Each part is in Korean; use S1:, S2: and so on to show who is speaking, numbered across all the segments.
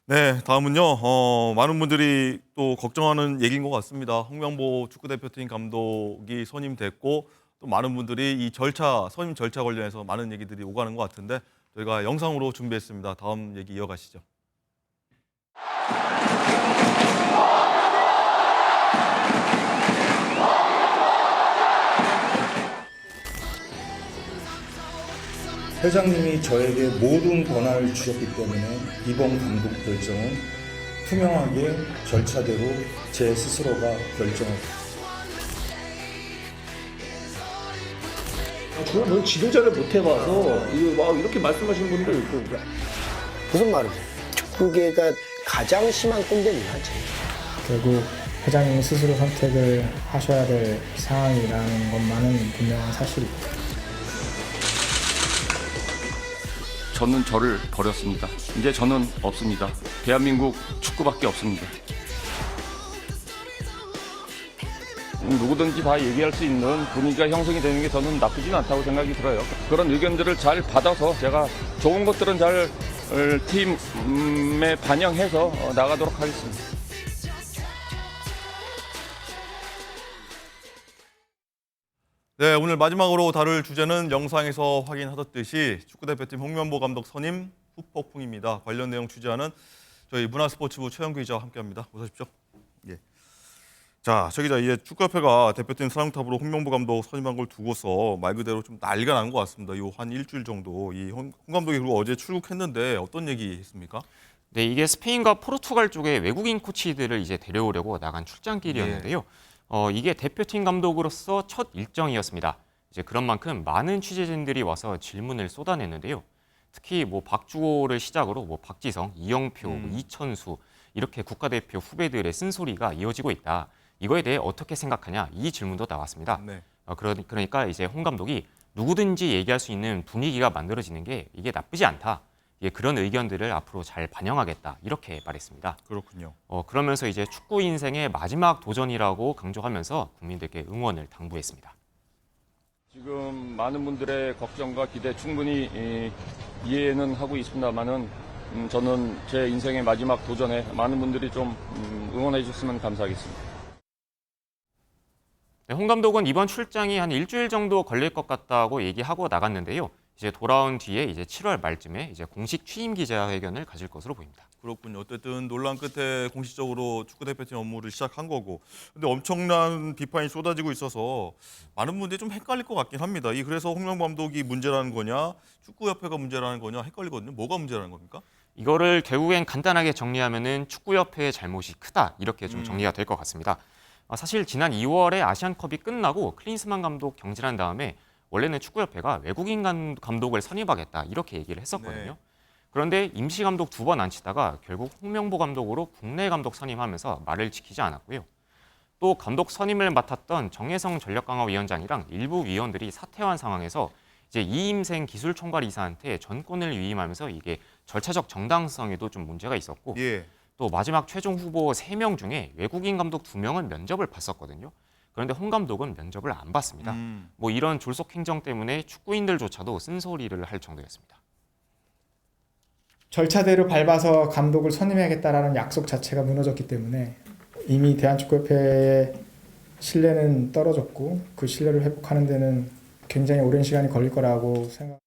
S1: 네, 다음은요. 많은 분들이 또 걱정하는 얘기인 것 같습니다. 홍명보 축구대표팀 감독이 선임됐고 또 많은 분들이 이 선임 절차 관련해서 많은 얘기들이 오가는 것 같은데 저희가 영상으로 준비했습니다. 다음 얘기 이어가시죠.
S2: 회장님이 저에게 모든 권한을 주셨기 때문에 이번 감독 결정은 투명하게 절차대로 제 스스로가 결정했습니다.
S3: 저는 뭐 지도자를 못 해봐서 이거 막 이렇게 말씀하시는 분들 있고.
S4: 무슨 말이지? 축구계가 가장 심한 꼰대입니다.
S5: 결국 회장님이 스스로 선택을 하셔야 될 상황이라는 것만은 분명한 사실입니다.
S6: 저는 저를 버렸습니다. 이제 저는 없습니다. 대한민국 축구밖에 없습니다. 누구든지 다 얘기할 수 있는 분위기가 형성이 되는 게 저는 나쁘진 않다고 생각이 들어요. 그런 의견들을 잘 받아서 제가 좋은 것들은 잘 팀에 반영해서 나가도록 하겠습니다.
S1: 네, 오늘 마지막으로 다룰 주제는 영상에서 확인하셨듯이 축구대표팀 홍명보 감독 선임 후폭풍입니다. 관련 내용 취재하는 저희 문화스포츠부 최영규 기자와 함께합니다. 어서 오십시오. 예. 자, 저 기자, 이제 축구협회가 대표팀 사령탑으로 홍명보 감독 선임한 걸 두고서 말 그대로 좀 난리가 난 것 같습니다. 이 한 일주일 정도 이 홍 감독이 그리고 어제 출국했는데 어떤 얘기 했습니까?
S7: 네, 이게 스페인과 포르투갈 쪽에 외국인 코치들을 이제 데려오려고 나간 출장길이었는데요. 이게 대표팀 감독으로서 첫 일정이었습니다. 이제 그런 만큼 많은 취재진들이 와서 질문을 쏟아냈는데요. 특히 뭐 박주호를 시작으로 뭐 박지성, 이영표, 이천수 이렇게 국가대표 후배들의 쓴소리가 이어지고 있다. 이거에 대해 어떻게 생각하냐 이 질문도 나왔습니다.
S1: 네.
S7: 그러니까 이제 홍 감독이 누구든지 얘기할 수 있는 분위기가 만들어지는 게 이게 나쁘지 않다. 그런 의견들을 앞으로 잘 반영하겠다 이렇게 말했습니다.
S1: 그렇군요.
S7: 그러면서 이제 축구 인생의 마지막 도전이라고 강조하면서 국민들께 응원을 당부했습니다.
S6: 지금 많은 분들의 걱정과 기대 충분히 이해는 하고 있습니다만은 저는 제 인생의 마지막 도전에 많은 분들이 좀 응원해 주셨으면 감사하겠습니다.
S7: 네, 홍 감독은 이번 출장이 한 일주일 정도 걸릴 것 같다고 얘기하고 나갔는데요. 이제 돌아온 뒤에 이제 7월 말쯤에 이제 공식 취임 기자회견을 가질 것으로 보입니다.
S1: 그렇군요. 어쨌든 논란 끝에 공식적으로 축구대표팀 업무를 시작한 거고. 근데 엄청난 비판이 쏟아지고 있어서 많은 분들이 좀 헷갈릴 것 같긴 합니다. 그래서 홍명보 감독이 문제라는 거냐, 축구협회가 문제라는 거냐 헷갈리거든요. 뭐가 문제라는 겁니까?
S7: 이거를 결국엔 간단하게 정리하면은 축구협회의 잘못이 크다 이렇게 좀 정리가 될 것 같습니다. 사실 지난 2월에 아시안컵이 끝나고 클린스만 감독 경질한 다음에 원래는 축구협회가 외국인 감독을 선임하겠다 이렇게 얘기를 했었거든요.
S1: 네.
S7: 그런데 임시 감독 2번 안 치다가 결국 홍명보 감독으로 국내 감독 선임하면서 말을 지키지 않았고요. 또 감독 선임을 맡았던 정혜성 전력강화위원장이랑 일부 위원들이 사퇴한 상황에서 이제 이임생 기술총괄 이사한테 전권을 위임하면서 이게 절차적 정당성에도 좀 문제가 있었고
S1: 예.
S7: 또 마지막 최종 후보 3명 중에 외국인 감독 2명은 면접을 봤었거든요. 그런데 홍 감독은 면접을 안 봤습니다. 뭐 이런 졸속 행정 때문에 축구인들조차도 쓴소리를 할 정도였습니다.
S5: 절차대로 밟아서 감독을 선임해야겠다라는 약속 자체가 무너졌기 때문에 이미 대한축구협회의 신뢰는 떨어졌고 그 신뢰를 회복하는 데는 굉장히 오랜 시간이 걸릴 거라고 생각합니다.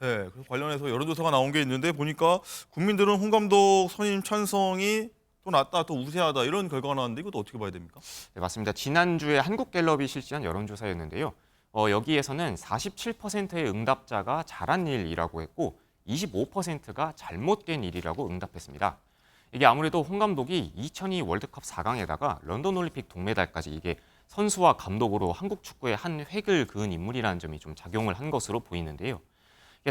S1: 네, 그래서 관련해서 여론조사가 나온 게 있는데 보니까 국민들은 홍 감독 선임 찬성이 또 낮다, 또 우세하다 이런 결과가 나왔는데 이것도 어떻게 봐야 됩니까?
S7: 네, 맞습니다. 지난주에 한국갤럽이 실시한 여론조사였는데요. 여기에서는 47%의 응답자가 잘한 일이라고 했고 25%가 잘못된 일이라고 응답했습니다. 이게 아무래도 홍 감독이 2002 월드컵 4강에다가 런던 올림픽 동메달까지 이게 선수와 감독으로 한국 축구에 한 획을 그은 인물이라는 점이 좀 작용을 한 것으로 보이는데요.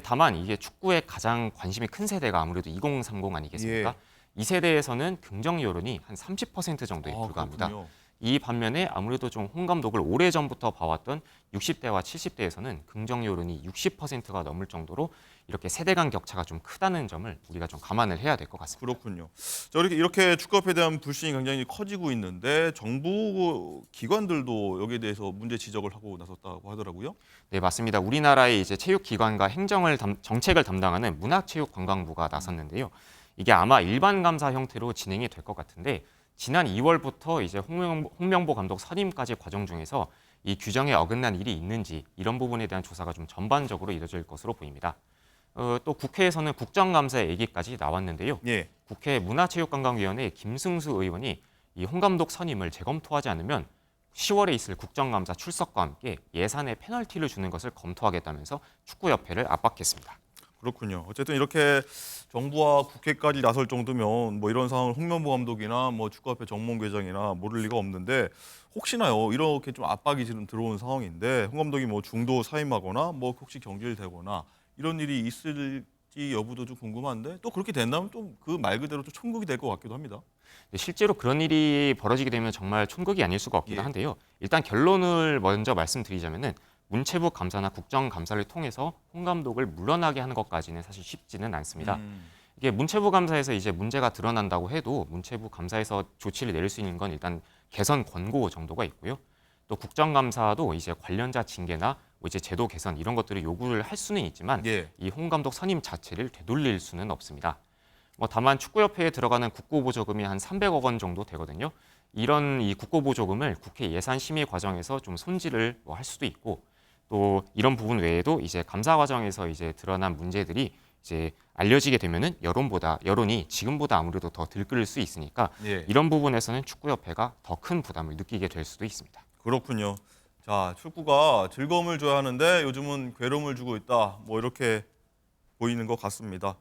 S7: 다만 이게 축구에 가장 관심이 큰 세대가 아무래도 2030 아니겠습니까?
S1: 예.
S7: 이 세대에서는 긍정 여론이 한 30% 정도에 불과합니다.
S1: 그렇군요.
S7: 이 반면에 아무래도 좀 홍 감독을 오래전부터 봐왔던 60대와 70대에서는 긍정 여론이 60%가 넘을 정도로 이렇게 세대 간 격차가 좀 크다는 점을 우리가 좀 감안을 해야 될 것 같습니다.
S1: 그렇군요. 자, 이렇게 축구협회에 대한 불신이 굉장히 커지고 있는데 정부 기관들도 여기에 대해서 문제 지적을 하고 나섰다고 하더라고요.
S7: 네, 맞습니다. 우리나라의 이제 체육기관과 정책을 담당하는 문화체육관광부가 나섰는데요. 이게 아마 일반 감사 형태로 진행이 될 것 같은데 지난 2월부터 이제 홍명보 감독 선임까지 과정 중에서 이 규정에 어긋난 일이 있는지 이런 부분에 대한 조사가 좀 전반적으로 이뤄질 것으로 보입니다. 또 국회에서는 국정감사의 얘기까지 나왔는데요.
S1: 예.
S7: 국회 문화체육관광위원회 김승수 의원이 이 홍 감독 선임을 재검토하지 않으면 10월에 있을 국정감사 출석과 함께 예산에 페널티를 주는 것을 검토하겠다면서 축구협회를 압박했습니다.
S1: 그렇군요. 어쨌든 이렇게 정부와 국회까지 나설 정도면 뭐 이런 상황을 홍명보 감독이나 뭐 축구협회 정몽회장이나 모를 리가 없는데 혹시나요 이렇게 좀 압박이 지금 들어온 상황인데 홍 감독이 뭐 중도 사임하거나 뭐 혹시 경질되거나 이런 일이 있을지 여부도 좀 궁금한데 또 그렇게 된다면 또 그 말 그대로 또 천국이 될 것 같기도 합니다.
S7: 네, 실제로 그런 일이 벌어지게 되면 정말 천국이 아닐 수가 없긴
S1: 예.
S7: 한데요. 일단 결론을 먼저 말씀드리자면은 문체부 감사나 국정감사를 통해서 홍 감독을 물러나게 하는 것까지는 사실 쉽지는 않습니다. 이게 문체부 감사에서 이제 문제가 드러난다고 해도 문체부 감사에서 조치를 내릴 수 있는 건 일단 개선 권고 정도가 있고요. 또 국정감사도 이제 관련자 징계나 뭐 이제 제도 개선 이런 것들을 요구를 할 수는 있지만
S1: 예.
S7: 이 홍 감독 선임 자체를 되돌릴 수는 없습니다. 뭐 다만 축구협회에 들어가는 국고보조금이 한 300억 원 정도 되거든요. 이런 이 국고보조금을 국회 예산심의 과정에서 좀 손질을 뭐 할 수도 있고 또 이런 부분 외에도 이제 감사 과정에서 이제 드러난 문제들이 이제 알려지게 되면은 여론이 지금보다 아무래도 더 들끓을 수 있으니까
S1: 예.
S7: 이런 부분에서는 축구협회가 더 큰 부담을 느끼게 될 수도 있습니다.
S1: 그렇군요. 자, 축구가 즐거움을 줘야 하는데 요즘은 괴로움을 주고 있다. 뭐 이렇게 보이는 것 같습니다.